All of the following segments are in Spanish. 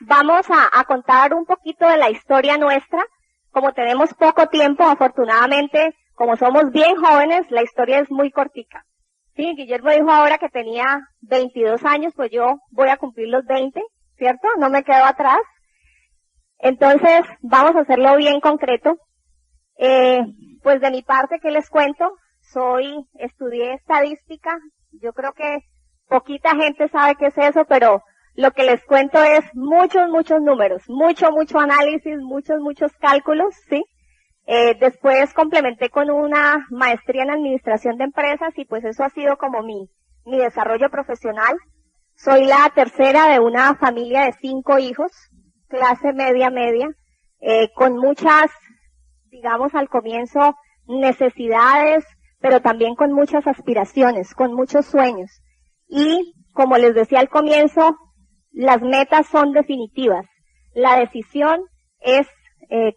vamos a contar un poquito de la historia nuestra. Como tenemos poco tiempo, afortunadamente, como somos bien jóvenes, la historia es muy cortica. Sí, Guillermo dijo ahora que tenía 22 años, pues yo voy a cumplir los 20, ¿cierto? No me quedo atrás. Entonces, vamos a hacerlo bien concreto. Pues de mi parte, ¿qué les cuento? Estudié estadística. Yo creo que poquita gente sabe qué es eso, pero lo que les cuento es muchos números, mucho análisis, muchos cálculos, ¿sí? Después complementé con una maestría en administración de empresas y pues eso ha sido como mi desarrollo profesional. Soy la tercera de una familia de 5 hijos, clase media, con muchas, digamos al comienzo, necesidades, pero también con muchas aspiraciones, con muchos sueños. Y como les decía al comienzo, las metas son definitivas. La decisión es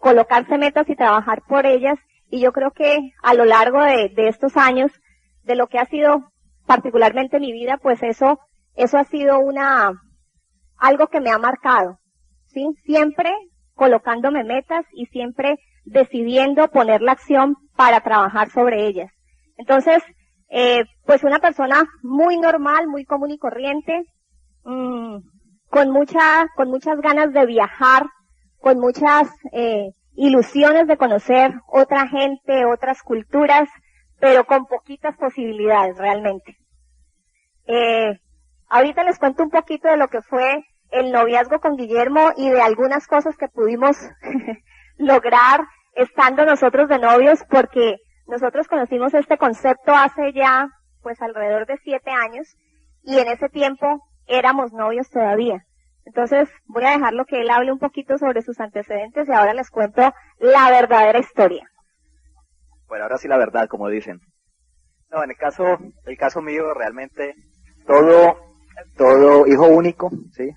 colocarse metas y trabajar por ellas, y yo creo que a lo largo de estos años, de lo que ha sido particularmente mi vida, pues eso ha sido algo que me ha marcado, ¿sí? Siempre colocándome metas y siempre decidiendo poner la acción para trabajar sobre ellas. Entonces, pues una persona muy normal, muy común y corriente, con muchas ganas de viajar, con muchas ilusiones de conocer otra gente, otras culturas, pero con poquitas posibilidades realmente. Ahorita les cuento un poquito de lo que fue el noviazgo con Guillermo y de algunas cosas que pudimos lograr estando nosotros de novios, porque nosotros conocimos este concepto hace ya pues alrededor de 7 años y en ese tiempo éramos novios todavía. Entonces voy a dejarlo que él hable un poquito sobre sus antecedentes y ahora les cuento la verdadera historia. Bueno, ahora sí la verdad, como dicen. No, en el caso mío realmente todo hijo único, sí,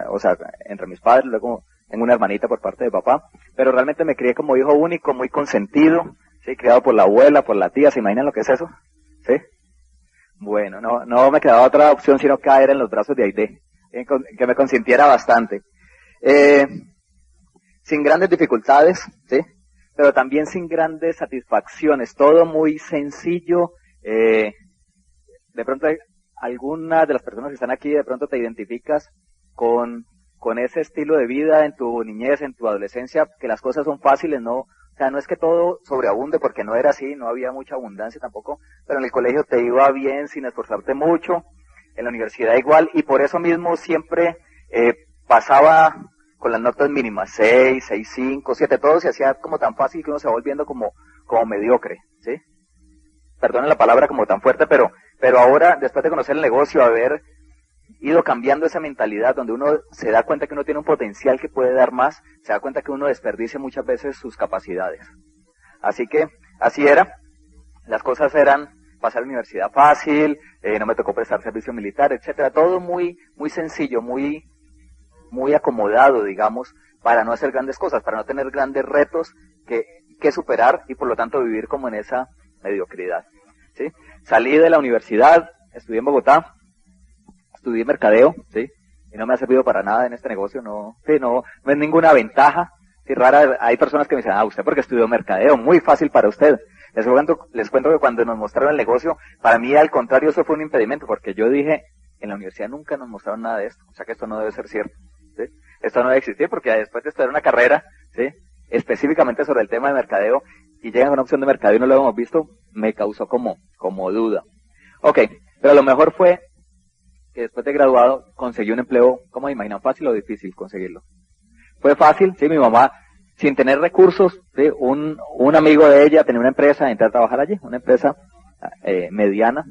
o sea, entre mis padres, luego tengo una hermanita por parte de papá, pero realmente me crié como hijo único, muy consentido, sí, criado por la abuela, por la tía, ¿se imaginan lo que es eso? Sí. Bueno, no me quedaba otra opción sino caer en los brazos de Aide, que me consintiera bastante. Sin grandes dificultades, sí, pero también sin grandes satisfacciones, todo muy sencillo. De pronto algunas de las personas que están aquí de pronto te identificas con ese estilo de vida en tu niñez, en tu adolescencia, que las cosas son fáciles, ¿no? O sea, no es que todo sobreabunde, porque no era así, no había mucha abundancia tampoco, pero en el colegio te iba bien sin esforzarte mucho, en la universidad igual, y por eso mismo siempre pasaba con las notas mínimas, 6, 6.5, 7, todo se hacía como tan fácil que uno se va volviendo como mediocre, ¿sí? Perdonen la palabra como tan fuerte, pero ahora, después de conocer el negocio, haber ido cambiando esa mentalidad donde uno se da cuenta que uno tiene un potencial que puede dar más, se da cuenta que uno desperdicia muchas veces sus capacidades. Así que, así era, las cosas eran pasar a la universidad fácil, no me tocó prestar servicio militar, etcétera, todo muy sencillo, muy acomodado, digamos, para no hacer grandes cosas, para no tener grandes retos que superar y por lo tanto vivir como en esa mediocridad, ¿sí? Salí de la universidad, estudié en Bogotá, estudié mercadeo, ¿sí? Y no me ha servido para nada en este negocio, no es ninguna ventaja. Sí, rara, hay personas que me dicen, usted porque estudió mercadeo, muy fácil para usted. Les cuento que cuando nos mostraron el negocio, para mí al contrario eso fue un impedimento, porque yo dije, en la universidad nunca nos mostraron nada de esto, o sea que esto no debe ser cierto, ¿sí? Esto no debe existir, porque después de estudiar una carrera, ¿sí?, específicamente sobre el tema de mercadeo, y llegan con una opción de mercadeo y no lo hemos visto, me causó como duda. Ok, pero lo mejor fue que después de graduado conseguí un empleo, ¿cómo se imaginan? ¿Fácil o difícil conseguirlo? Fue fácil, sí, mi mamá, sin tener recursos, ¿sí?, un amigo de ella tenía una empresa, entré a trabajar allí, una empresa mediana,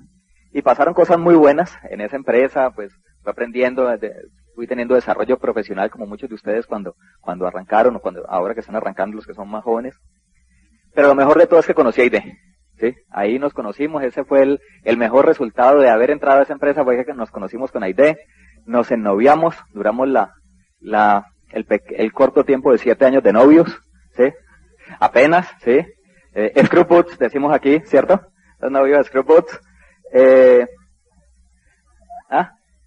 y pasaron cosas muy buenas en esa empresa, pues fui aprendiendo, fui teniendo desarrollo profesional como muchos de ustedes cuando arrancaron, o ahora que están arrancando los que son más jóvenes. Pero lo mejor de todo es que conocí a Aide, ¿sí? Ahí nos conocimos, ese fue el mejor resultado de haber entrado a esa empresa, fue que nos conocimos con Aide, nos ennoviamos, duramos el corto tiempo de 7 años de novios, ¿sí? Apenas, ¿sí? Screw Boots, decimos aquí, ¿cierto? Los novios de Screw Boots.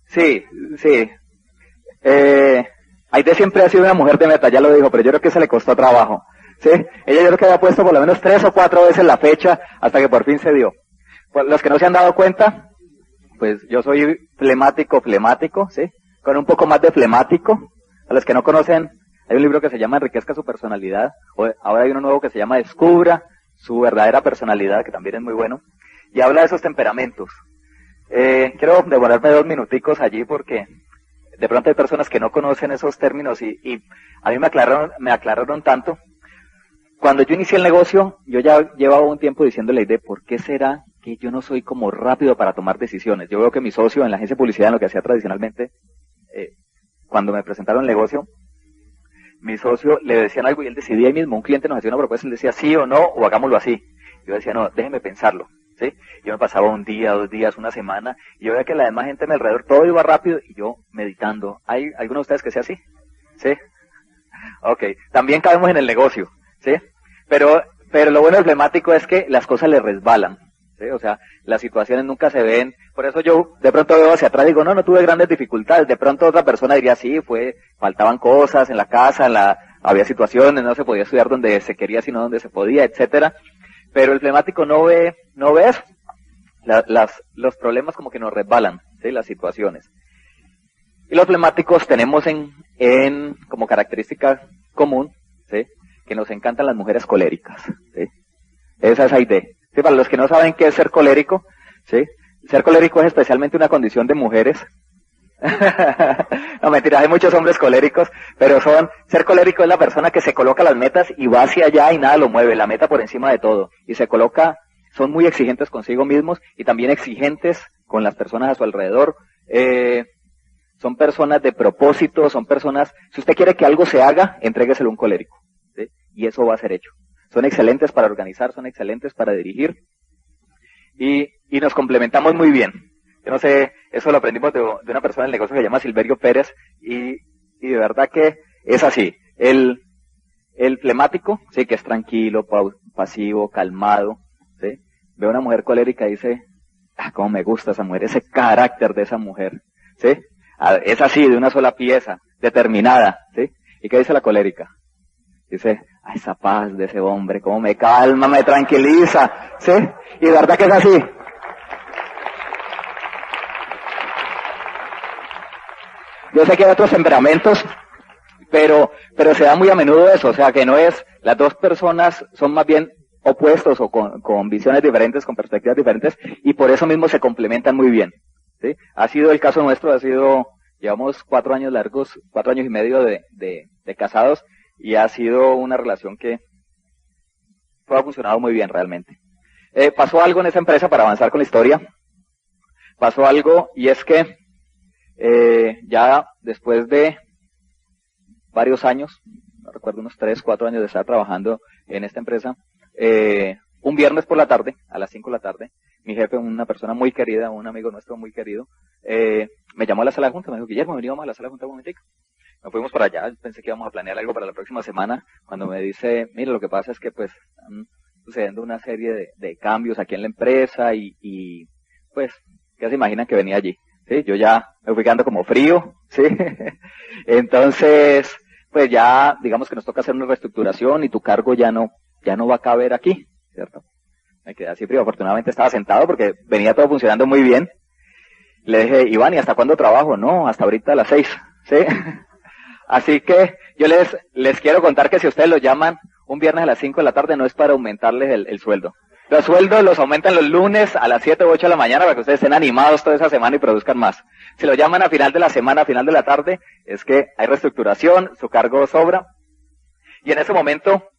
Sí. Aide siempre ha sido una mujer de meta, ya lo dijo, pero yo creo que se le costó trabajo. ¿Sí? Ella yo creo que había puesto por lo menos 3 o 4 veces la fecha hasta que por fin se dio. Por los que no se han dado cuenta, pues yo soy flemático, ¿sí? Con un poco más de flemático. A los que no conocen, hay un libro que se llama Enriquezca su personalidad. Ahora hay uno nuevo que se llama Descubra su verdadera personalidad, que también es muy bueno. Y habla de esos temperamentos. Quiero demorarme 2 minuticos allí porque de pronto hay personas que no conocen esos términos y a mí me aclararon tanto. Cuando yo inicié el negocio, yo ya llevaba un tiempo diciéndole de por qué será que yo no soy como rápido para tomar decisiones. Yo veo que mi socio en la agencia de publicidad, en lo que hacía tradicionalmente, cuando me presentaron el negocio, mi socio le decían algo y él decidía ahí mismo. Un cliente nos hacía una propuesta y él decía sí o no, o hagámoslo así. Yo decía, no, déjeme pensarlo, ¿sí? Yo me pasaba un día, 2 días, una semana, y yo veía que la demás gente a mi alrededor todo iba rápido y yo meditando. ¿Hay alguno de ustedes que sea así? ¿Sí? Ok, también cabemos en el negocio, ¿sí? Pero lo bueno del flemático es que las cosas le resbalan, ¿sí? O sea, las situaciones nunca se ven. Por eso yo de pronto veo hacia atrás y digo, no tuve grandes dificultades. De pronto otra persona diría, sí, faltaban cosas en la casa, había situaciones, no se podía estudiar donde se quería, sino donde se podía, etcétera. Pero el flemático no ve eso. Los problemas como que nos resbalan, ¿sí? Las situaciones. Y los flemáticos tenemos como característica común, ¿sí? Que nos encantan las mujeres coléricas, ¿sí? Esa es la idea. ¿Sí? Para los que no saben qué es ser colérico, ¿sí? Ser colérico es especialmente una condición de mujeres. No, mentira, hay muchos hombres coléricos, pero ser colérico es la persona que se coloca las metas y va hacia allá y nada lo mueve, la meta por encima de todo. Y son muy exigentes consigo mismos y también exigentes con las personas a su alrededor. Son personas de propósito, son personas, si usted quiere que algo se haga, entrégueselo a un colérico, ¿sí? Y eso va a ser hecho. Son excelentes para organizar, son excelentes para dirigir y nos complementamos muy bien. Yo no sé, eso lo aprendimos de una persona del negocio que se llama Silverio Pérez y de verdad que es así. El flemático, sí, que es tranquilo, pasivo, calmado, ¿sí? Ve a una mujer colérica y dice, cómo me gusta esa mujer, ese carácter de esa mujer, ¿sí? Es así, de una sola pieza, determinada, ¿sí? ¿Y qué dice la colérica? Dice, esa paz de ese hombre, cómo me calma, me tranquiliza, ¿sí? Y de verdad que es así. Yo sé que hay otros temperamentos, pero se da muy a menudo eso, o sea que no es, las dos personas son más bien opuestos o con visiones diferentes, con perspectivas diferentes, y por eso mismo se complementan muy bien, ¿sí? Ha sido el caso nuestro, llevamos 4 años largos, 4 años y medio de casados, y ha sido una relación que ha funcionado muy bien realmente. Pasó algo en esa empresa para avanzar con la historia, pasó algo, y es que ya después de varios años, no recuerdo, unos 3, 4 años de estar trabajando en esta empresa, un viernes por la tarde, a las 5 de la tarde, mi jefe, una persona muy querida, un amigo nuestro muy querido, me llamó a la sala de junta, me dijo, Guillermo, veníamos a la sala de junta un momentico. Nos fuimos para allá, pensé que íbamos a planear algo para la próxima semana, cuando me dice, mira, lo que pasa es que pues están sucediendo una serie de cambios aquí en la empresa y pues, ¿qué se imaginan que venía allí? Sí, yo ya me fui quedando como frío, ¿sí? Entonces, pues ya, digamos que nos toca hacer una reestructuración y tu cargo ya no va a caber aquí, ¿cierto? Me quedé así frío, afortunadamente estaba sentado porque venía todo funcionando muy bien. Le dije, Iván, ¿y hasta cuándo trabajo? No, hasta ahorita a las 6, ¿sí? Así que yo les quiero contar que si ustedes lo llaman un viernes a las 5 de la tarde no es para aumentarles el sueldo. Los sueldos los aumentan los lunes a las 7 u 8 de la mañana para que ustedes estén animados toda esa semana y produzcan más. Si lo llaman a final de la semana, a final de la tarde, es que hay reestructuración, su cargo sobra. Y en ese momento,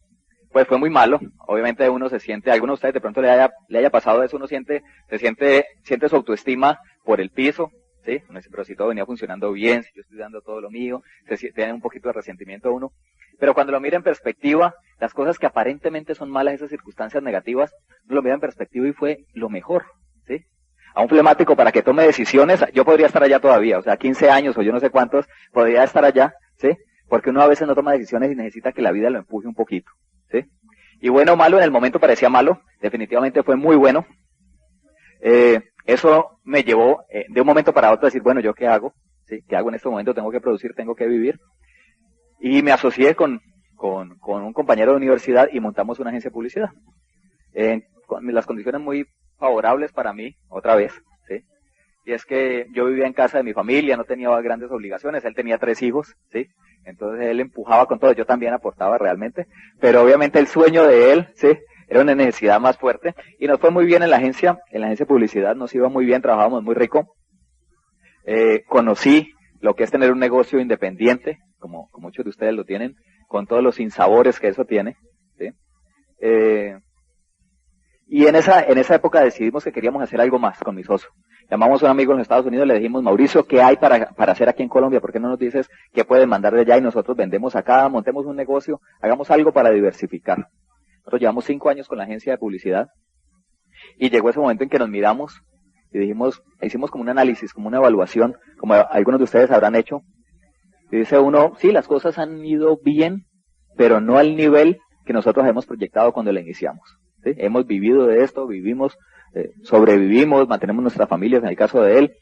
pues fue muy malo. Obviamente uno se siente, a alguno de ustedes de pronto le haya pasado eso, siente su autoestima por el piso, ¿sí? Uno dice, pero si todo venía funcionando bien, si yo estoy dando todo lo mío, tiene un poquito de resentimiento uno. Pero cuando lo mira en perspectiva, las cosas que aparentemente son malas, esas circunstancias negativas, uno lo mira en perspectiva y fue lo mejor, ¿sí? A un flemático para que tome decisiones, yo podría estar allá todavía, o sea, 15 años o yo no sé cuántos, podría estar allá, ¿sí? Porque uno a veces no toma decisiones y necesita que la vida lo empuje un poquito, ¿sí? Y bueno o malo, en el momento parecía malo, definitivamente fue muy bueno. Eso me llevó de un momento para otro a decir, bueno, ¿yo qué hago? ¿Sí? ¿Qué hago en este momento? Tengo que producir, tengo que vivir. Y me asocié con un compañero de universidad y montamos una agencia de publicidad. Con las condiciones muy favorables para mí, otra vez, ¿sí? Y es que yo vivía en casa de mi familia, no tenía grandes obligaciones, él tenía 3 hijos, ¿sí? Entonces él empujaba con todo, yo también aportaba realmente, pero obviamente el sueño de él, ¿sí? Era una necesidad más fuerte, y nos fue muy bien en la agencia de publicidad, nos iba muy bien, trabajábamos muy rico. Conocí lo que es tener un negocio independiente, como muchos de ustedes lo tienen, con todos los sinsabores que eso tiene, ¿sí? Y en esa época decidimos que queríamos hacer algo más con mi socio. Llamamos a un amigo en los Estados Unidos, le dijimos, Mauricio, ¿qué hay para hacer aquí en Colombia? ¿Por qué no nos dices qué pueden mandar de allá y nosotros vendemos acá, montemos un negocio, hagamos algo para diversificar? Nosotros llevamos 5 años con la agencia de publicidad y llegó ese momento en que nos miramos y dijimos, hicimos como un análisis, como una evaluación, como algunos de ustedes habrán hecho. Y dice uno, sí, las cosas han ido bien, pero no al nivel que nosotros hemos proyectado cuando la iniciamos. ¿Sí? Hemos vivido de esto, vivimos, sobrevivimos, mantenemos nuestras familias en el caso de él,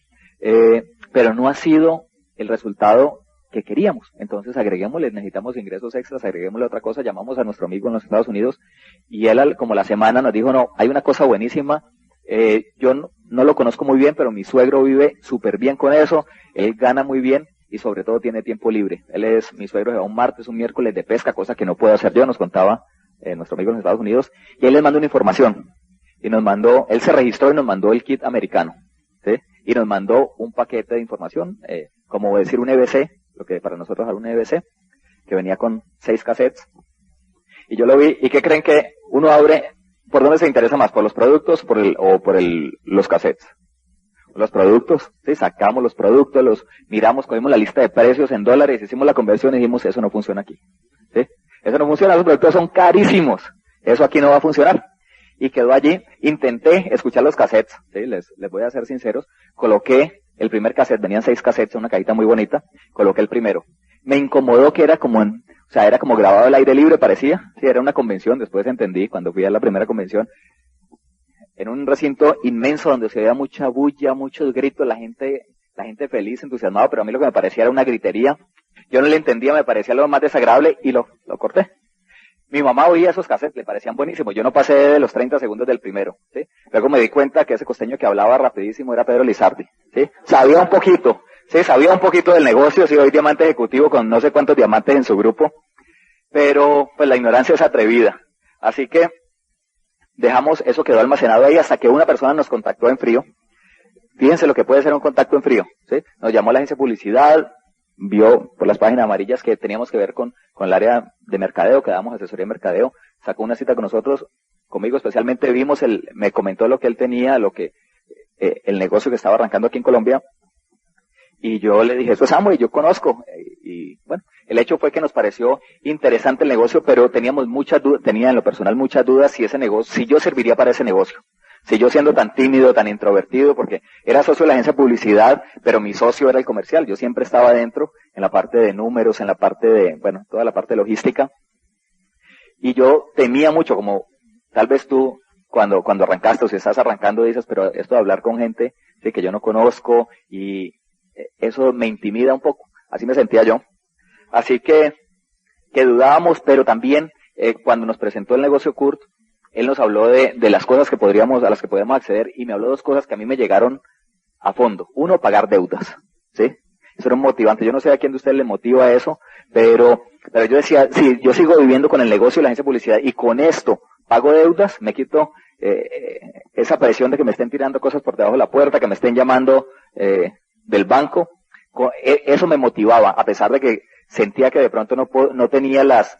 pero no ha sido el resultado que queríamos. Entonces agreguémosle, necesitamos ingresos extras, agreguémosle otra cosa, llamamos a nuestro amigo en los Estados Unidos y él como la semana nos dijo, no, hay una cosa buenísima, yo no lo conozco muy bien, pero mi suegro vive súper bien con eso, él gana muy bien y sobre todo tiene tiempo libre. Mi suegro se va un martes, un miércoles de pesca, cosa que no puedo hacer yo, nos contaba nuestro amigo en los Estados Unidos, y él les mandó una información, y él se registró y nos mandó el kit americano, ¿sí? Y nos mandó un paquete de información, como decir un EBC, lo que para nosotros era un EBC, que venía con 6 cassettes, y yo lo vi, y ¿qué creen que uno abre? ¿Por dónde se interesa más? ¿Por los productos o por los cassettes? Los productos, ¿sí? Sacamos los productos, los miramos, cogimos la lista de precios en dólares, hicimos la conversión y dijimos, eso no funciona aquí, ¿sí? Eso no funciona, los productos son carísimos, eso aquí no va a funcionar. Y quedó allí, intenté escuchar los cassettes, ¿sí? Les voy a ser sinceros, coloqué el primer cassette, venían 6 cassettes, una cajita muy bonita, coloqué el primero. Me incomodó que era era como grabado al aire libre, parecía, sí, era una convención, después entendí, cuando fui a la primera convención, en un recinto inmenso donde se veía mucha bulla, muchos gritos, la gente feliz, entusiasmada, pero a mí lo que me parecía era una gritería. Yo no le entendía, me parecía lo más desagradable y lo corté. Mi mamá oía esos cassettes, le parecían buenísimos. Yo no pasé de los 30 segundos del primero, ¿sí? Luego me di cuenta que ese costeño que hablaba rapidísimo era Pedro Lizardi, ¿sí? Sabía un poquito del negocio, sí, hoy diamante ejecutivo con no sé cuántos diamantes en su grupo, pero pues la ignorancia es atrevida. Así que dejamos, eso quedó almacenado ahí hasta que una persona nos contactó en frío. Fíjense lo que puede ser un contacto en frío, ¿sí? Nos llamó a la agencia de publicidad, vio por las páginas amarillas que teníamos que ver con el área de mercadeo, que dábamos asesoría de mercadeo, sacó una cita con nosotros, conmigo especialmente, me comentó lo que él tenía, el negocio que estaba arrancando aquí en Colombia, y yo le dije, eso es Amway, yo conozco, y bueno, el hecho fue que nos pareció interesante el negocio, pero teníamos muchas dudas, tenía en lo personal muchas dudas si yo serviría para ese negocio. Si yo siendo tan tímido, tan introvertido, porque era socio de la agencia de publicidad, pero mi socio era el comercial, yo siempre estaba dentro, en la parte de números, en la parte toda la parte de logística, y yo temía mucho, como tal vez tú, cuando arrancaste, o si estás arrancando, dices, pero esto de hablar con gente, sí, que yo no conozco, y eso me intimida un poco, así me sentía yo. Así que dudábamos, pero también, cuando nos presentó el negocio Kurt, él nos habló de las cosas a las que podíamos acceder, y me habló 2 cosas que a mí me llegaron a fondo. Uno, pagar deudas, ¿sí? Eso era un motivante. Yo no sé a quién de ustedes le motiva eso, pero yo decía, si yo sigo viviendo con el negocio de la agencia de publicidad y con esto pago deudas, me quito esa presión de que me estén tirando cosas por debajo de la puerta, que me estén llamando del banco. Eso me motivaba, a pesar de que sentía que de pronto no tenía las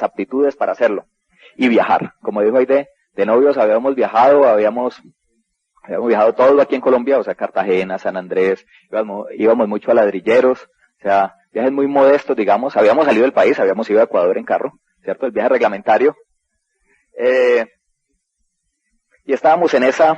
aptitudes para hacerlo. Y viajar, como dijo ahí de novios, habíamos viajado todo aquí en Colombia, o sea, Cartagena, San Andrés, íbamos mucho a Ladrilleros, o sea, viajes muy modestos, digamos, habíamos salido del país, habíamos ido a Ecuador en carro, ¿cierto? El viaje reglamentario, y estábamos en esa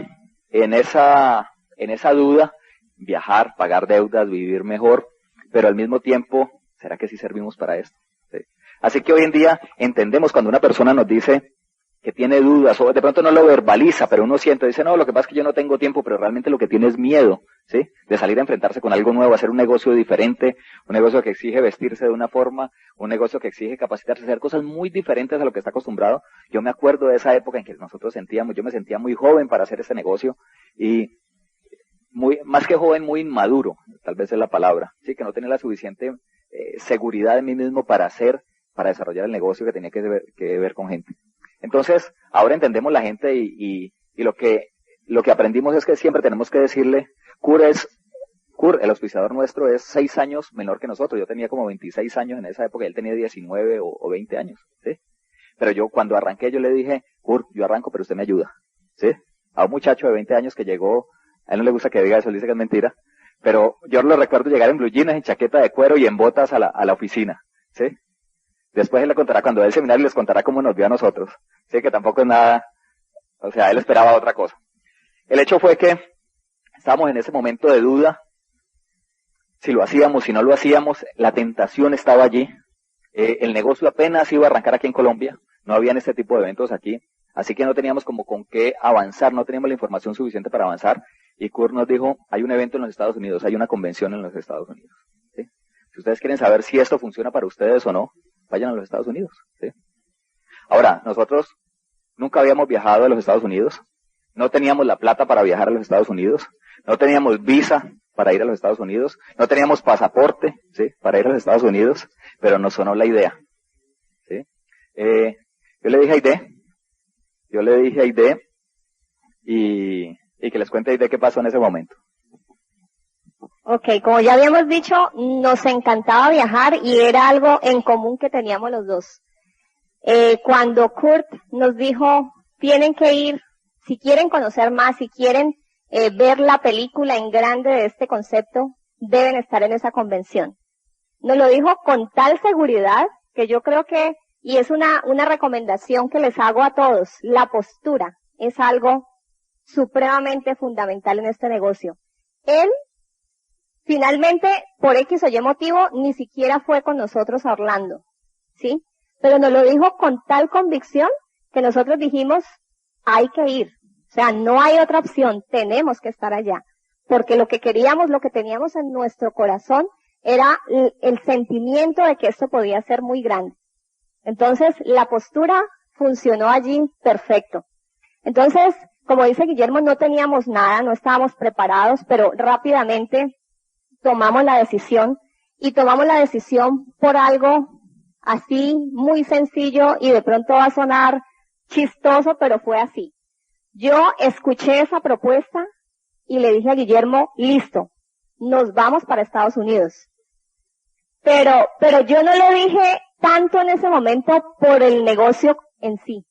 duda, viajar, pagar deudas, vivir mejor, pero al mismo tiempo, ¿será que sí servimos para esto? ¿Sí? Así que hoy en día entendemos cuando una persona nos dice, que tiene dudas, o de pronto no lo verbaliza, pero uno siente, dice, no, lo que pasa es que yo no tengo tiempo, pero realmente lo que tiene es miedo, ¿sí? De salir a enfrentarse con algo nuevo, hacer un negocio diferente, un negocio que exige vestirse de una forma, un negocio que exige capacitarse, hacer cosas muy diferentes a lo que está acostumbrado. Yo me acuerdo de esa época en que nosotros yo me sentía muy joven para hacer ese negocio, y más que joven, muy inmaduro, tal vez es la palabra, sí, que no tenía la suficiente seguridad de mí mismo para desarrollar el negocio que tenía que ver con gente. Entonces, ahora entendemos la gente y lo que aprendimos es que siempre tenemos que decirle, Kur, el auspiciador nuestro, es 6 años menor que nosotros. Yo tenía como 26 años en esa época y él tenía 19 o 20 años, ¿sí? Pero yo cuando arranqué, yo le dije, Kur, yo arranco, pero usted me ayuda, ¿sí? A un muchacho de 20 años que llegó, a él no le gusta que diga eso, él dice que es mentira, pero yo lo recuerdo llegar en blue jeans, en chaqueta de cuero y en botas a la oficina, ¿sí? Después él le contará, cuando dé el seminario, les contará cómo nos vio a nosotros. Sí, que tampoco es nada, o sea, él esperaba otra cosa. El hecho fue que estábamos en ese momento de duda, si lo hacíamos, si no lo hacíamos, la tentación estaba allí. El negocio apenas iba a arrancar aquí en Colombia, no habían este tipo de eventos aquí, así que no teníamos como con qué avanzar, no teníamos la información suficiente para avanzar, y Kurt nos dijo, hay un evento en los Estados Unidos, hay una convención en los Estados Unidos. ¿Sí? Si ustedes quieren saber si esto funciona para ustedes o no, vayan a los Estados Unidos, ¿sí? Ahora, nosotros nunca habíamos viajado a los Estados Unidos, no teníamos la plata para viajar a los Estados Unidos, no teníamos visa para ir a los Estados Unidos, no teníamos pasaporte, ¿sí? Para ir a los Estados Unidos, pero nos sonó la idea, ¿sí? Yo le dije a Aide, y que les cuente a Aide qué pasó en ese momento. Ok, como ya habíamos dicho, nos encantaba viajar y era algo en común que teníamos los dos. Cuando Kurt nos dijo, tienen que ir, si quieren conocer más, si quieren ver la película en grande de este concepto, deben estar en esa convención. Nos lo dijo con tal seguridad que yo creo que, y es una recomendación que les hago a todos, la postura es algo supremamente fundamental en este negocio. Él, finalmente, por X o Y motivo, ni siquiera fue con nosotros a Orlando, ¿sí? Pero nos lo dijo con tal convicción que nosotros dijimos, hay que ir. O sea, no hay otra opción, tenemos que estar allá. Porque lo que queríamos, lo que teníamos en nuestro corazón, era el sentimiento de que esto podía ser muy grande. Entonces, la postura funcionó allí perfecto. Entonces, como dice Guillermo, no teníamos nada, no estábamos preparados, pero rápidamente tomamos la decisión, y tomamos la decisión por algo así muy sencillo, y de pronto va a sonar chistoso, pero fue así. Yo escuché esa propuesta y le dije a Guillermo, listo, nos vamos para Estados Unidos. Pero yo no lo dije tanto en ese momento por el negocio en sí.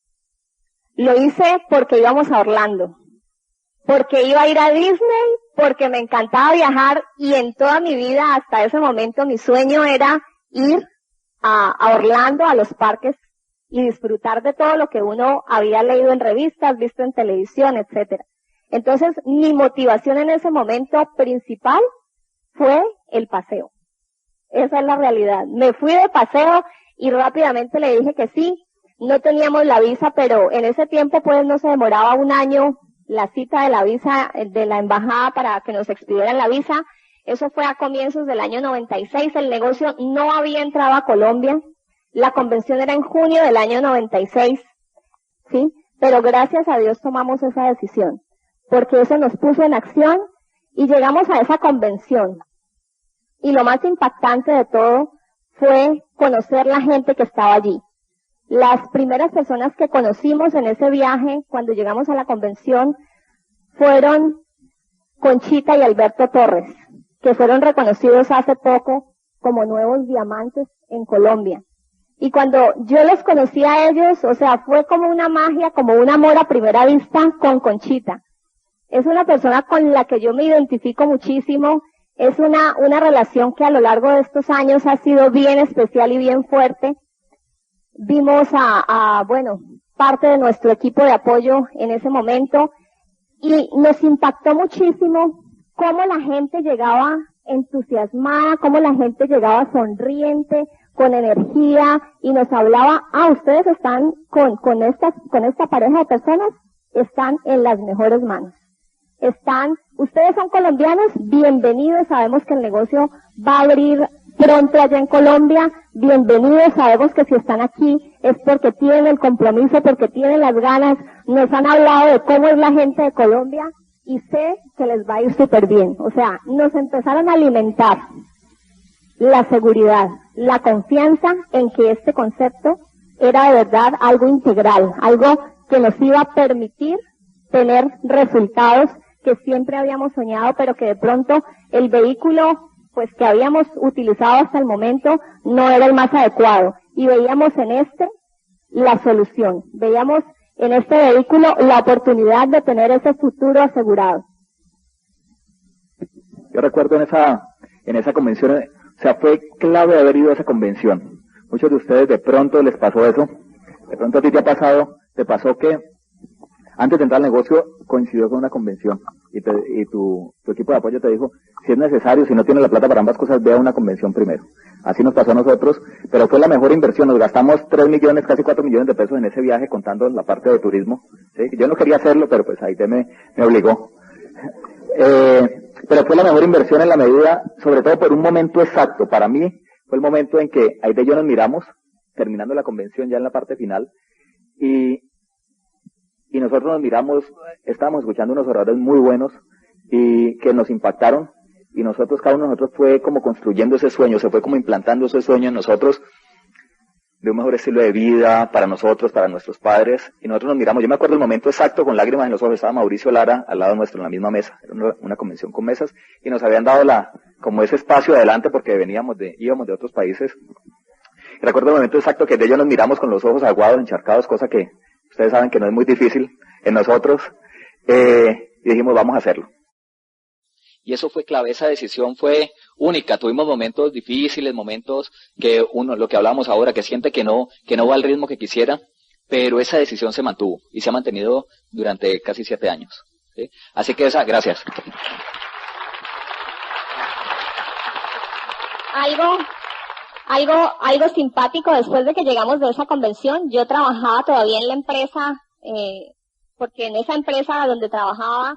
Lo hice porque íbamos a Orlando, porque iba a ir a Disney, porque me encantaba viajar, y en toda mi vida hasta ese momento mi sueño era ir a Orlando, a los parques, y disfrutar de todo lo que uno había leído en revistas, visto en televisión, etcétera. Entonces, mi motivación en ese momento principal fue el paseo. Esa es la realidad. Me fui de paseo y rápidamente le dije que sí. No teníamos la visa, pero en ese tiempo pues no se demoraba un año la cita de la visa de la embajada para que nos expidieran la visa. Eso fue a comienzos del año 96. El negocio no había entrado a Colombia. La convención era en junio del año 96. ¿Sí? Pero gracias a Dios tomamos esa decisión, porque eso nos puso en acción y llegamos a esa convención. Y lo más impactante de todo fue conocer la gente que estaba allí. Las primeras personas que conocimos en ese viaje, cuando llegamos a la convención, fueron Conchita y Alberto Torres, que fueron reconocidos hace poco como nuevos diamantes en Colombia. Y cuando yo los conocí a ellos, o sea, fue como una magia, como un amor a primera vista con Conchita. Es una persona con la que yo me identifico muchísimo. Es una relación que a lo largo de estos años ha sido bien especial y bien fuerte. Vimos parte de nuestro equipo de apoyo en ese momento, y nos impactó muchísimo cómo la gente llegaba entusiasmada, cómo la gente llegaba sonriente, con energía, y nos hablaba, ustedes están con esta pareja de personas, están en las mejores manos. Ustedes son colombianos, bienvenidos, sabemos que el negocio va a abrir pronto allá en Colombia, bienvenidos, sabemos que si están aquí es porque tienen el compromiso, porque tienen las ganas, nos han hablado de cómo es la gente de Colombia, y sé que les va a ir súper bien. O sea, nos empezaron a alimentar la seguridad, la confianza en que este concepto era de verdad algo integral, algo que nos iba a permitir tener resultados que siempre habíamos soñado, pero que de pronto el vehículo pues que habíamos utilizado hasta el momento no era el más adecuado, y veíamos en la solución, veíamos en este vehículo la oportunidad de tener ese futuro asegurado. Yo recuerdo en esa convención, o sea, fue clave haber ido a esa convención. Muchos de ustedes de pronto les pasó eso, de pronto a ti te pasó que antes de entrar al negocio coincidió con una convención y tu equipo de apoyo te dijo, si es necesario, si no tienes la plata para ambas cosas, ve a una convención primero. Así nos pasó a nosotros, pero fue la mejor inversión. Nos gastamos 3 millones, casi 4 millones de pesos en ese viaje, contando la parte de turismo. ¿Sí? Yo no quería hacerlo, pero pues ahí me obligó. Pero fue la mejor inversión en la medida, sobre todo por un momento exacto. Para mí fue el momento en que Aide y yo nos miramos, terminando la convención ya en la parte final, y nosotros nos miramos, estábamos escuchando unos oradores muy buenos y que nos impactaron, y cada uno de nosotros fue como construyendo ese sueño, se fue como implantando ese sueño en nosotros de un mejor estilo de vida para nosotros, para nuestros padres, y nosotros nos miramos. Yo me acuerdo el momento exacto, con lágrimas en los ojos, estaba Mauricio Lara al lado nuestro en la misma mesa, era una convención con mesas, y nos habían dado como ese espacio adelante porque íbamos de otros países. Y recuerdo el momento exacto que de ellos nos miramos con los ojos aguados, encharcados, cosa que ustedes saben que no es muy difícil en nosotros, y dijimos, vamos a hacerlo. Y eso fue clave, esa decisión fue única. Tuvimos momentos difíciles, momentos que lo que hablamos ahora, que siente que no va al ritmo que quisiera, pero esa decisión se mantuvo y se ha mantenido durante casi 7 años. ¿Sí? Así que gracias. Algo simpático, después de que llegamos de esa convención, yo trabajaba todavía en la empresa, porque en esa empresa donde trabajaba,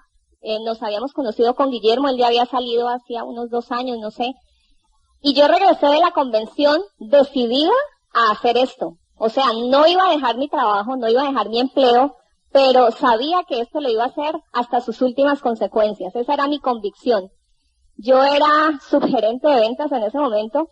nos habíamos conocido con Guillermo, él ya había salido hacía unos 2 años, no sé, y yo regresé de la convención decidida a hacer esto. O sea, no iba a dejar mi trabajo, no iba a dejar mi empleo, pero sabía que esto lo iba a hacer hasta sus últimas consecuencias. Esa era mi convicción. Yo era subgerente de ventas en ese momento,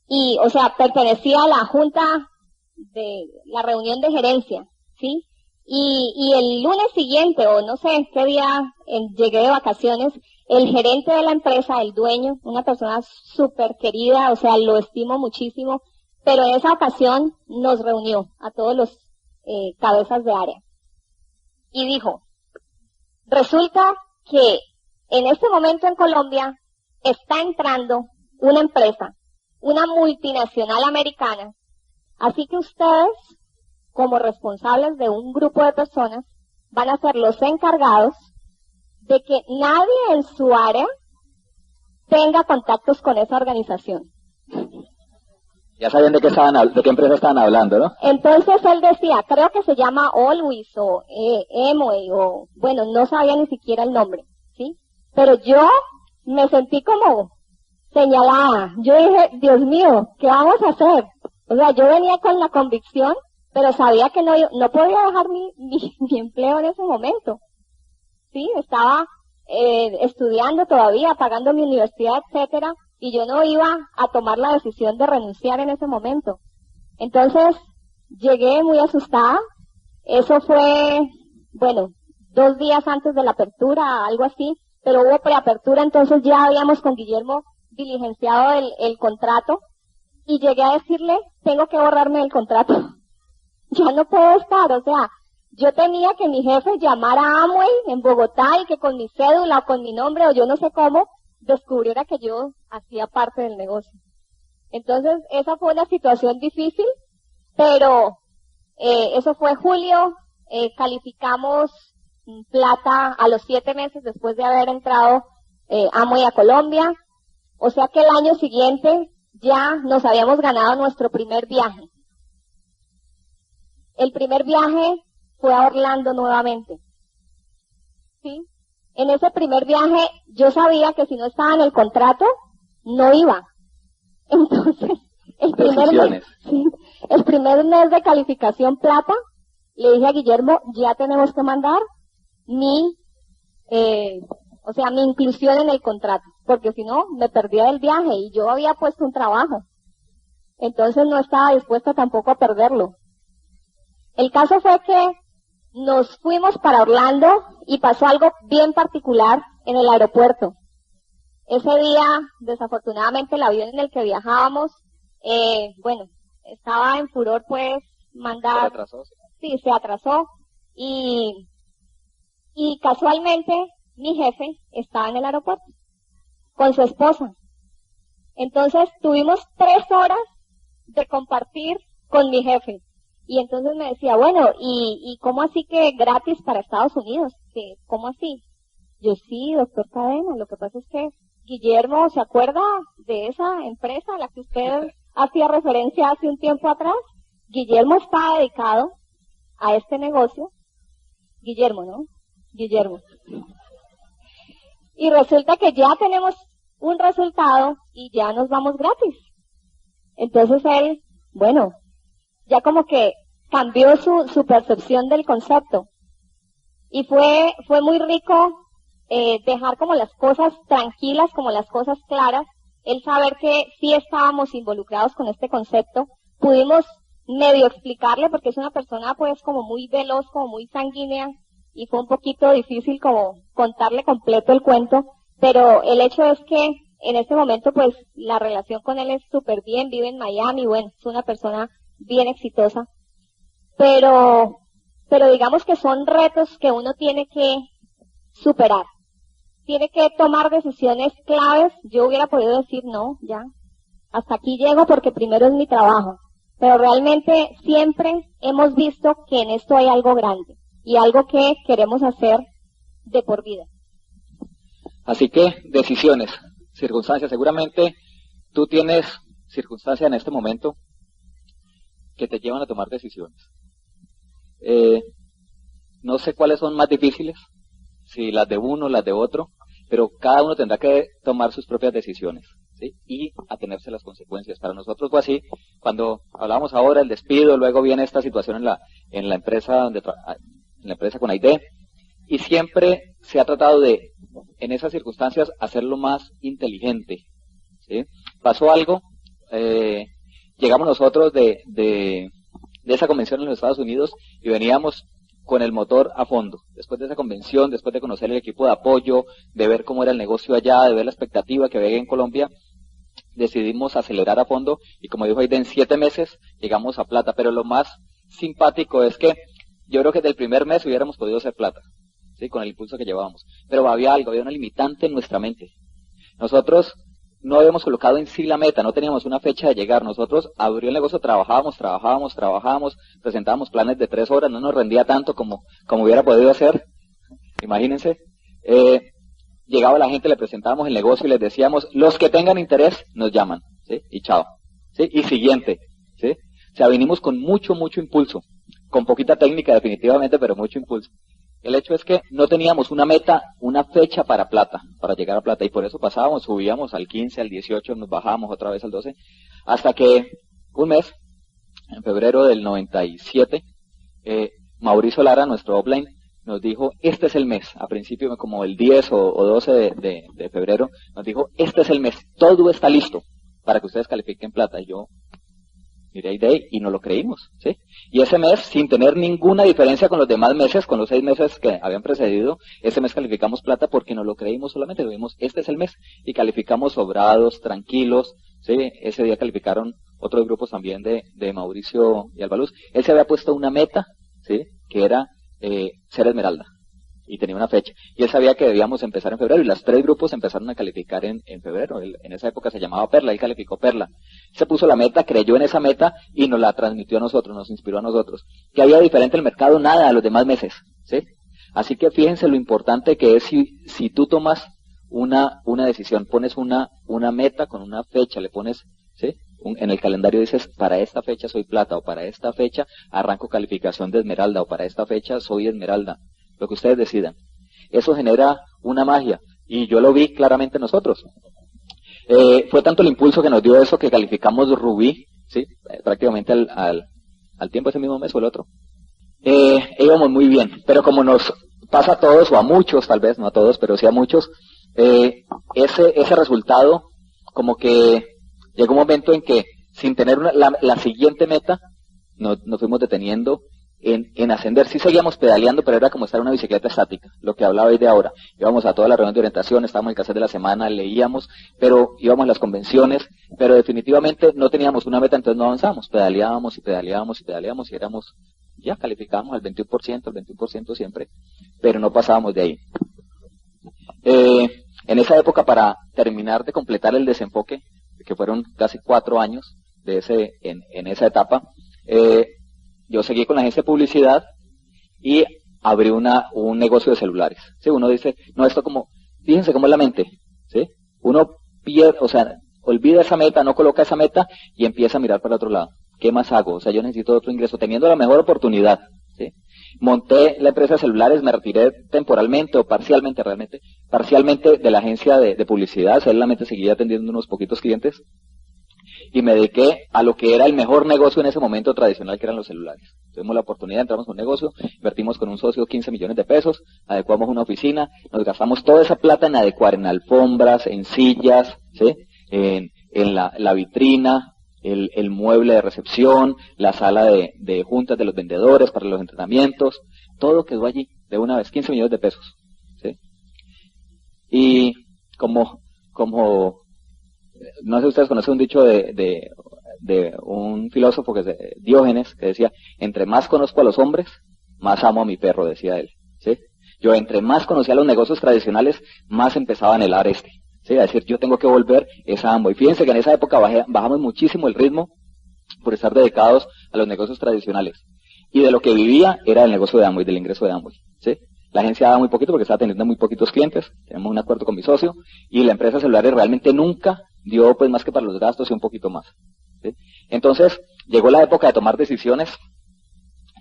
y, o sea, pertenecía a la junta de la reunión de gerencia, ¿sí? Y el lunes siguiente, o no sé qué día, llegué de vacaciones, el gerente de la empresa, el dueño, una persona súper querida, o sea, lo estimo muchísimo, pero en esa ocasión nos reunió a todos los cabezas de área. Y dijo, resulta que en este momento en Colombia está entrando una empresa, una multinacional americana, así que ustedes, como responsables de un grupo de personas, van a ser los encargados de que nadie en su área tenga contactos con esa organización. Ya sabían de qué empresa estaban hablando, ¿no? Entonces él decía, creo que se llama Always o Amway o, bueno, no sabía ni siquiera el nombre, ¿sí? Pero yo me sentí como señalada. Yo dije, Dios mío, ¿qué vamos a hacer? O sea, yo venía con la convicción, pero sabía que no podía dejar mi empleo en ese momento. Sí, estaba estudiando todavía, pagando mi universidad, etcétera, y yo no iba a tomar la decisión de renunciar en ese momento. Entonces, llegué muy asustada. Eso fue, 2 días antes de la apertura, algo así, pero hubo preapertura, entonces ya habíamos con Guillermo diligenciado el contrato, y llegué a decirle, tengo que borrarme del contrato. Ya no puedo estar, o sea, yo tenía que mi jefe llamara a Amway en Bogotá y que con mi cédula o con mi nombre o yo no sé cómo descubriera que yo hacía parte del negocio. Entonces, esa fue una situación difícil, pero eso fue julio, calificamos plata a los 7 meses después de haber entrado Amway a Colombia, o sea que el año siguiente ya nos habíamos ganado nuestro primer viaje. El primer viaje fue a Orlando nuevamente. ¿Sí? En ese primer viaje yo sabía que si no estaba en el contrato, no iba. Entonces, el primer mes de calificación plata, le dije a Guillermo, ya tenemos que mandar mi inclusión en el contrato, porque si no, me perdía del viaje y yo había puesto un trabajo. Entonces no estaba dispuesta tampoco a perderlo. El caso fue que nos fuimos para Orlando y pasó algo bien particular en el aeropuerto. Ese día, desafortunadamente, el avión en el que viajábamos, estaba en furor, pues, mandar. ¿Se atrasó? Sí, se atrasó. Y casualmente, mi jefe estaba en el aeropuerto con su esposa. Entonces, tuvimos 3 horas de compartir con mi jefe. Y entonces me decía, bueno, ¿y cómo así que gratis para Estados Unidos? ¿Cómo así? Yo, sí, doctor Cadena, lo que pasa es que Guillermo, ¿se acuerda de esa empresa a la que usted hacía referencia hace un tiempo atrás? Guillermo está dedicado a este negocio. Guillermo, ¿no? Guillermo. Y resulta que ya tenemos un resultado y ya nos vamos gratis. Entonces él, ya como que cambió su percepción del concepto. Y fue muy rico dejar como las cosas tranquilas, como las cosas claras, el saber que sí estábamos involucrados con este concepto. Pudimos medio explicarle, porque es una persona pues como muy veloz, como muy sanguínea, y fue un poquito difícil como contarle completo el cuento, pero el hecho es que en este momento pues la relación con él es súper bien, vive en Miami, es una persona bien exitosa, pero digamos que son retos que uno tiene que superar, tiene que tomar decisiones claves. Yo hubiera podido decir no, ya, hasta aquí llego porque primero es mi trabajo, pero realmente siempre hemos visto que en esto hay algo grande y algo que queremos hacer de por vida. Así que decisiones, circunstancias, seguramente tú tienes circunstancias en este momento que te llevan a tomar decisiones. No sé cuáles son más difíciles, si las de uno o las de otro, pero cada uno tendrá que tomar sus propias decisiones, ¿sí? Y atenerse a las consecuencias. Para nosotros fue así, cuando hablamos ahora del despido, luego viene esta situación en la empresa con Aide, y siempre se ha tratado de, en esas circunstancias, hacerlo más inteligente, ¿sí? Pasó algo, llegamos nosotros de esa convención en los Estados Unidos y veníamos con el motor a fondo. Después de esa convención, después de conocer el equipo de apoyo, de ver cómo era el negocio allá, de ver la expectativa que había en Colombia, decidimos acelerar a fondo y, como dijo Aide, en 7 meses llegamos a plata. Pero lo más simpático es que yo creo que desde el primer mes hubiéramos podido hacer plata, ¿sí? Con el impulso que llevábamos. Pero había una limitante en nuestra mente. Nosotros no habíamos colocado en sí la meta, no teníamos una fecha de llegar. Nosotros abrió el negocio, trabajábamos, presentábamos planes de 3 horas, no nos rendía tanto como hubiera podido hacer. Imagínense, llegaba la gente, le presentábamos el negocio y les decíamos, los que tengan interés nos llaman, ¿sí? Y chao, ¿sí? Y siguiente, ¿sí? O sea, vinimos con mucho impulso, con poquita técnica definitivamente, pero mucho impulso. El hecho es que no teníamos una meta, una fecha para plata, para llegar a plata, y por eso pasábamos, subíamos al 15, al 18, nos bajábamos otra vez al 12, hasta que un mes, en febrero del 97, Mauricio Lara, nuestro offline, nos dijo, este es el mes, a principio como el 10 o 12 de febrero, nos dijo, este es el mes, todo está listo para que ustedes califiquen plata. Y yo miré Aide y no lo creímos, ¿sí? Y ese mes, sin tener ninguna diferencia con los demás meses, con los 6 meses que habían precedido, ese mes calificamos plata porque no lo creímos solamente, lo vimos, este es el mes, y calificamos sobrados, tranquilos, ¿sí? Ese día calificaron otros grupos también de Mauricio y Albaluz. Él se había puesto una meta, ¿sí? Que era ser esmeralda, y tenía una fecha, y él sabía que debíamos empezar en febrero, y los 3 grupos empezaron a calificar en febrero. Él, en esa época se llamaba Perla, él calificó Perla, se puso la meta, creyó en esa meta y nos la transmitió a nosotros, nos inspiró a nosotros. ¿Qué había diferente en el mercado? Nada, a los demás meses, ¿sí? Así que fíjense lo importante que es si tú tomas una decisión, pones una meta con una fecha, le pones ¿sí? En el calendario dices, para esta fecha soy plata, o para esta fecha arranco calificación de esmeralda, o para esta fecha soy esmeralda, lo que ustedes decidan. Eso genera una magia, y yo lo vi claramente nosotros. Fue tanto el impulso que nos dio eso que calificamos rubí, ¿sí? Prácticamente al tiempo, ese mismo mes o el otro. Íbamos muy bien, pero como nos pasa a todos, o a muchos tal vez, no a todos, pero sí a muchos, ese resultado, como que llegó un momento en que, sin tener la siguiente meta, nos fuimos deteniendo en ascender. Sí seguíamos pedaleando, pero era como estar en una bicicleta estática, lo que hablaba hoy de ahora. Íbamos a todas las reuniones de orientación, estábamos en el cassette de la semana, leíamos, pero íbamos a las convenciones, pero definitivamente no teníamos una meta, entonces no avanzamos, pedaleábamos y pedaleábamos y pedaleábamos y éramos, ya calificábamos al 21% siempre, pero no pasábamos de ahí. En esa época, para terminar de completar el desenfoque, que fueron casi 4 años de en esa etapa, yo seguí con la agencia de publicidad y abrí un negocio de celulares. ¿Sí? Uno dice, no, esto como, fíjense cómo es la mente, ¿sí? Uno pierde, o sea, olvida esa meta, no coloca esa meta y empieza a mirar para otro lado. ¿Qué más hago? O sea, yo necesito otro ingreso, teniendo la mejor oportunidad, ¿sí? Monté la empresa de celulares, me retiré temporalmente o parcialmente, realmente, parcialmente de la agencia de publicidad, solamente seguía atendiendo unos poquitos clientes, y me dediqué a lo que era el mejor negocio en ese momento tradicional, que eran los celulares. Tuvimos la oportunidad, entramos en un negocio, invertimos con un socio 15 millones de pesos, adecuamos una oficina, nos gastamos toda esa plata en adecuar, en alfombras, en sillas, ¿sí? En la vitrina, el mueble de recepción, la sala de juntas de los vendedores para los entrenamientos, todo quedó allí de una vez, 15 millones de pesos, ¿sí? Y como no sé si ustedes conocen un dicho de un filósofo que es Diógenes, que decía, entre más conozco a los hombres, más amo a mi perro, decía él, ¿sí? Yo entre más conocía los negocios tradicionales, más empezaba a anhelar ¿sí? A decir, yo tengo que volver esa amo. Y fíjense que en esa época bajamos muchísimo el ritmo por estar dedicados a los negocios tradicionales. Y de lo que vivía era el negocio de Amway, del ingreso de Amway, ¿sí? La agencia daba muy poquito porque estaba teniendo muy poquitos clientes, tenemos un acuerdo con mi socio, y la empresa de celulares realmente nunca dio pues más que para los gastos y un poquito más, ¿sí? Entonces, llegó la época de tomar decisiones.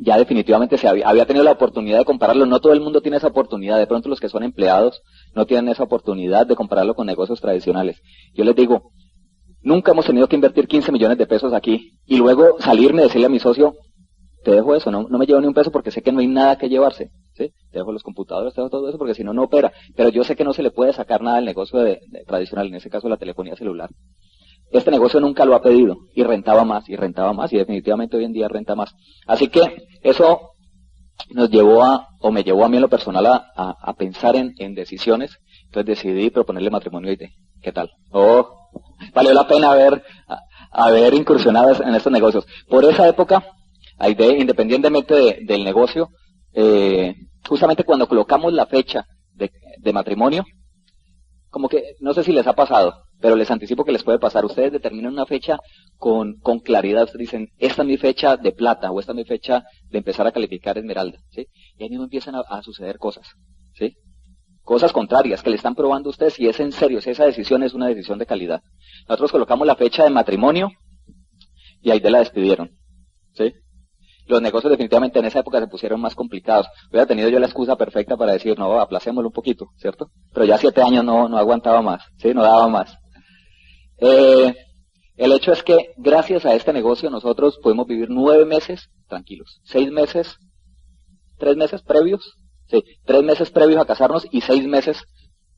Ya definitivamente había tenido la oportunidad de compararlo. No todo el mundo tiene esa oportunidad. De pronto los que son empleados no tienen esa oportunidad de compararlo con negocios tradicionales. Yo les digo, nunca hemos tenido que invertir 15 millones de pesos aquí y luego salirme y decirle a mi socio, te dejo eso, no me llevo ni un peso porque sé que no hay nada que llevarse, ¿sí? Te dejo los computadores, te dejo todo eso porque si no, no opera. Pero yo sé que no se le puede sacar nada del negocio tradicional, en ese caso la telefonía celular. Este negocio nunca lo ha pedido y rentaba más y definitivamente hoy en día renta más. Así que eso nos llevó me llevó a mí en lo personal a pensar en decisiones. Entonces decidí proponerle matrimonio a Aide. ¿Qué tal? Valió la pena haber incursionado en estos negocios. Por esa época, Aide, independientemente del negocio, justamente cuando colocamos la fecha de matrimonio, como que, no sé si les ha pasado, pero les anticipo que les puede pasar. Ustedes determinan una fecha con claridad. Ustedes dicen, esta es mi fecha de plata, o esta es mi fecha de empezar a calificar esmeralda, ¿sí? Y ahí mismo empiezan a suceder cosas, ¿sí? Cosas contrarias que le están probando a ustedes si es en serio, si esa decisión es una decisión de calidad. Nosotros colocamos la fecha de matrimonio y ahí la despidieron, ¿sí? Los negocios definitivamente en esa época se pusieron más complicados. Hubiera tenido yo la excusa perfecta para decir, no, aplacémoslo un poquito, ¿cierto? Pero ya 7 años no aguantaba más, ¿sí? No daba más. El hecho es que gracias a este negocio nosotros pudimos vivir 9 meses tranquilos, 6 meses, 3 meses previos, sí, 3 meses previos a casarnos y 6 meses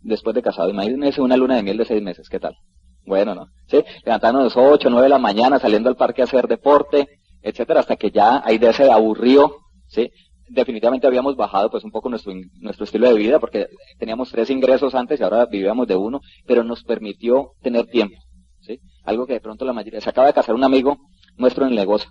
después de casado. Imagínense una luna de miel de 6 meses, ¿qué tal? Bueno, ¿no? ¿Sí? Levantarnos a las 8, 9 de la mañana, saliendo al parque a hacer deporte, etcétera, hasta que ya Aide se aburrió, ¿sí? Definitivamente habíamos bajado pues un poco nuestro estilo de vida porque teníamos 3 ingresos antes y ahora vivíamos de 1, pero nos permitió tener tiempo, ¿sí? Algo que de pronto la mayoría, se acaba de casar un amigo nuestro en el negocio,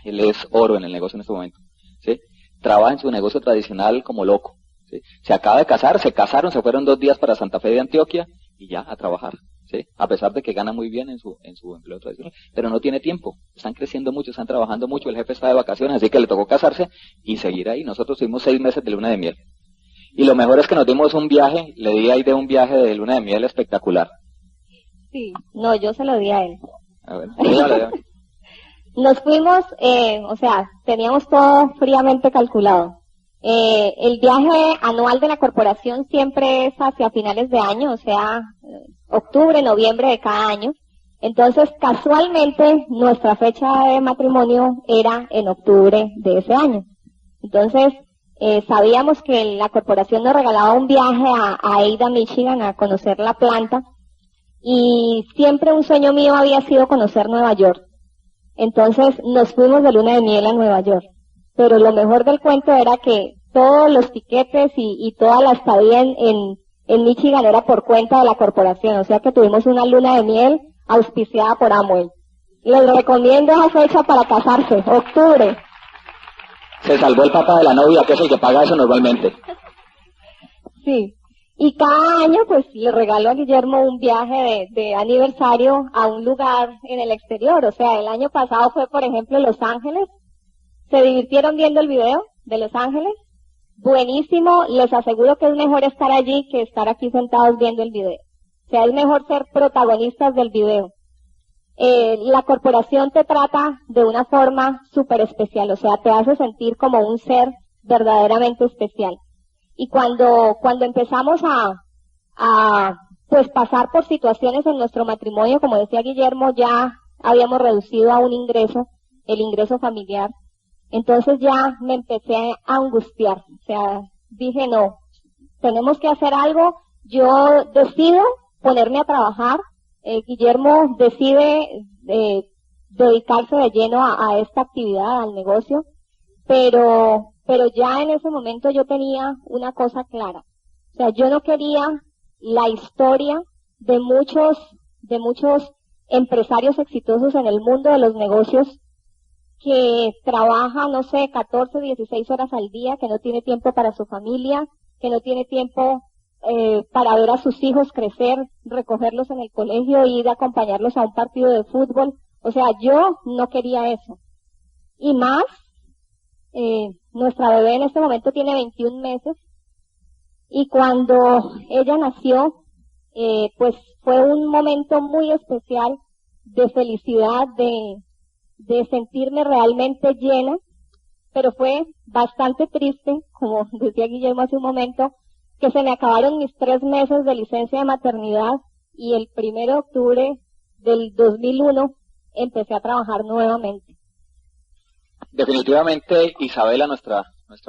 él es oro en el negocio en este momento, ¿sí? Trabaja en su negocio tradicional como loco, ¿sí? Se acaba de casar, se casaron, se fueron 2 días para Santa Fe de Antioquia y ya a trabajar, ¿sí? A pesar de que gana muy bien en su empleo tradicional, pero no tiene tiempo, están creciendo mucho, están trabajando mucho, el jefe está de vacaciones, así que le tocó casarse y seguir ahí. Nosotros tuvimos 6 meses de luna de miel. Y lo mejor es que nos dimos un viaje, le di ahí de un viaje de luna de miel espectacular. Sí, no, yo se lo di a él. A ver, dígame. Nos fuimos, o sea, teníamos todo fríamente calculado. El viaje anual de la corporación siempre es hacia finales de año, o sea, octubre, noviembre de cada año. Entonces, casualmente, nuestra fecha de matrimonio era en octubre de ese año. Entonces, sabíamos que la corporación nos regalaba un viaje a Ada, Michigan, a conocer la planta. Y siempre un sueño mío había sido conocer Nueva York. Entonces, nos fuimos de luna de miel a Nueva York. Pero lo mejor del cuento era que todos los tiquetes y toda la estadía en Michigan era por cuenta de la corporación. O sea que tuvimos una luna de miel auspiciada por Amway. Les recomiendo esa fecha para casarse, octubre. Se salvó el papá de la novia, que es el que paga eso normalmente. Sí. Y cada año pues le regalo a Guillermo un viaje de aniversario a un lugar en el exterior. O sea, el año pasado fue, por ejemplo, Los Ángeles. ¿Se divirtieron viendo el video de Los Ángeles? Buenísimo. Les aseguro que es mejor estar allí que estar aquí sentados viendo el video. O sea, es mejor ser protagonistas del video. La corporación te trata de una forma súper especial. O sea, te hace sentir como un ser verdaderamente especial. Y cuando empezamos pues pasar por situaciones en nuestro matrimonio, como decía Guillermo, ya habíamos reducido a un ingreso, el ingreso familiar. Entonces ya me empecé a angustiar. O sea, dije no, tenemos que hacer algo. Yo decido ponerme a trabajar. Guillermo decide dedicarse de lleno a esta actividad, al negocio. Pero ya en ese momento yo tenía una cosa clara. O sea, yo no quería la historia de muchos empresarios exitosos en el mundo de los negocios que trabajan, no sé, 14, 16 horas al día, que no tiene tiempo para su familia, que no tiene tiempo para ver a sus hijos crecer, recogerlos en el colegio, ir a acompañarlos a un partido de fútbol. O sea, yo no quería eso. Y más, nuestra bebé en este momento tiene 21 meses y cuando ella nació, pues fue un momento muy especial de felicidad, de sentirme realmente llena, pero fue bastante triste, como decía Guillermo hace un momento, que se me acabaron mis 3 meses de licencia de maternidad y el 1 de octubre del 2001 empecé a trabajar nuevamente. Definitivamente Isabela, nuestra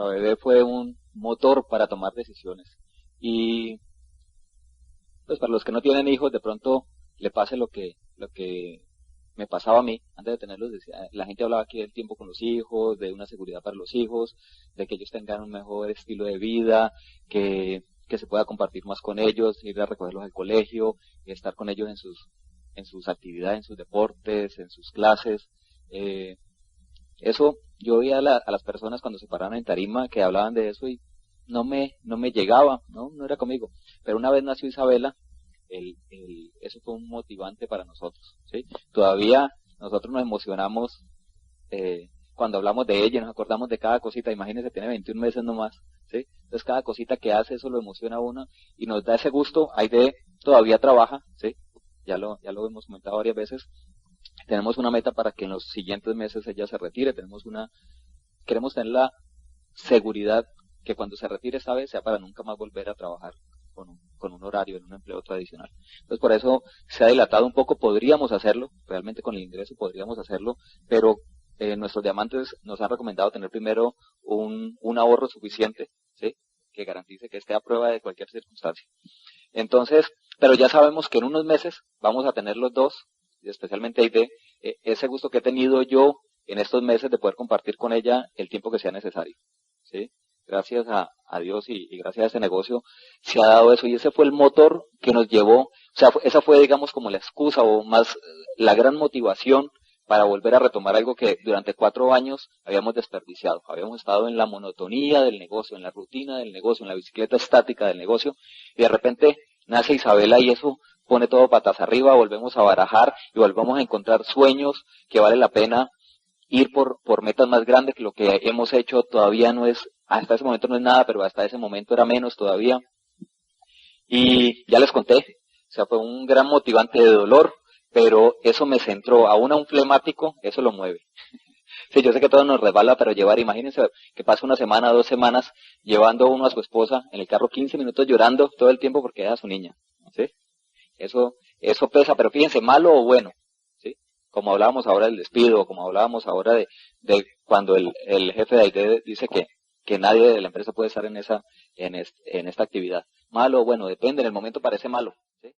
bebé, fue un motor para tomar decisiones. Y pues para los que no tienen hijos, de pronto le pase lo que me pasaba a mí antes de tenerlos. La gente hablaba aquí del tiempo con los hijos, de una seguridad para los hijos, de que ellos tengan un mejor estilo de vida, que se pueda compartir más con ellos, ir a recogerlos al colegio, estar con ellos en sus actividades, en sus deportes, en sus clases. Eso, yo veía a las personas cuando se paraban en tarima que hablaban de eso y no me llegaba, no era conmigo. Pero una vez nació Isabela, eso fue un motivante para nosotros, ¿sí? Todavía nosotros nos emocionamos cuando hablamos de ella, nos acordamos de cada cosita. Imagínense, tiene 21 meses nomás, ¿sí? Entonces cada cosita que hace, eso lo emociona a uno y nos da ese gusto. Aide todavía trabaja, ¿sí? Ya lo hemos comentado varias veces. Tenemos una meta para que en los siguientes meses ella se retire. Queremos tener la seguridad que cuando se retire esta vez sea para nunca más volver a trabajar con un horario en un empleo tradicional. Entonces por eso se ha dilatado un poco. Podríamos hacerlo, realmente con el ingreso podríamos hacerlo, pero nuestros diamantes nos han recomendado tener primero un ahorro suficiente, ¿sí? Que garantice que esté a prueba de cualquier circunstancia. Entonces, pero ya sabemos que en unos meses vamos a tener los dos, y especialmente Aide, ese gusto que he tenido yo en estos meses de poder compartir con ella el tiempo que sea necesario, ¿sí? Gracias a Dios y gracias a ese negocio se ha dado eso, y ese fue el motor que nos llevó, o sea, esa fue, digamos, como la excusa o más la gran motivación para volver a retomar algo que durante 4 años habíamos desperdiciado. Habíamos estado en la monotonía del negocio, en la rutina del negocio, en la bicicleta estática del negocio, y de repente nace Isabela y eso pone todo patas arriba. Volvemos a barajar y volvemos a encontrar sueños que vale la pena ir por metas más grandes, que lo que hemos hecho todavía no es, hasta ese momento no es nada, pero hasta ese momento era menos todavía. Y ya les conté, o sea, fue un gran motivante de dolor, pero eso me centró. Aún a un flemático, eso lo mueve. Sí, yo sé que todo nos resbala, pero llevar, imagínense que pasa una semana, 2 semanas, llevando uno a su esposa en el carro 15 minutos llorando todo el tiempo porque era su niña, ¿sí? Eso pesa, pero fíjense, malo o bueno, ¿sí? Como hablábamos ahora del despido, como hablábamos ahora de cuando el jefe de IT dice que nadie de la empresa puede estar en esta actividad. Malo o bueno, depende, en el momento parece malo, ¿sí?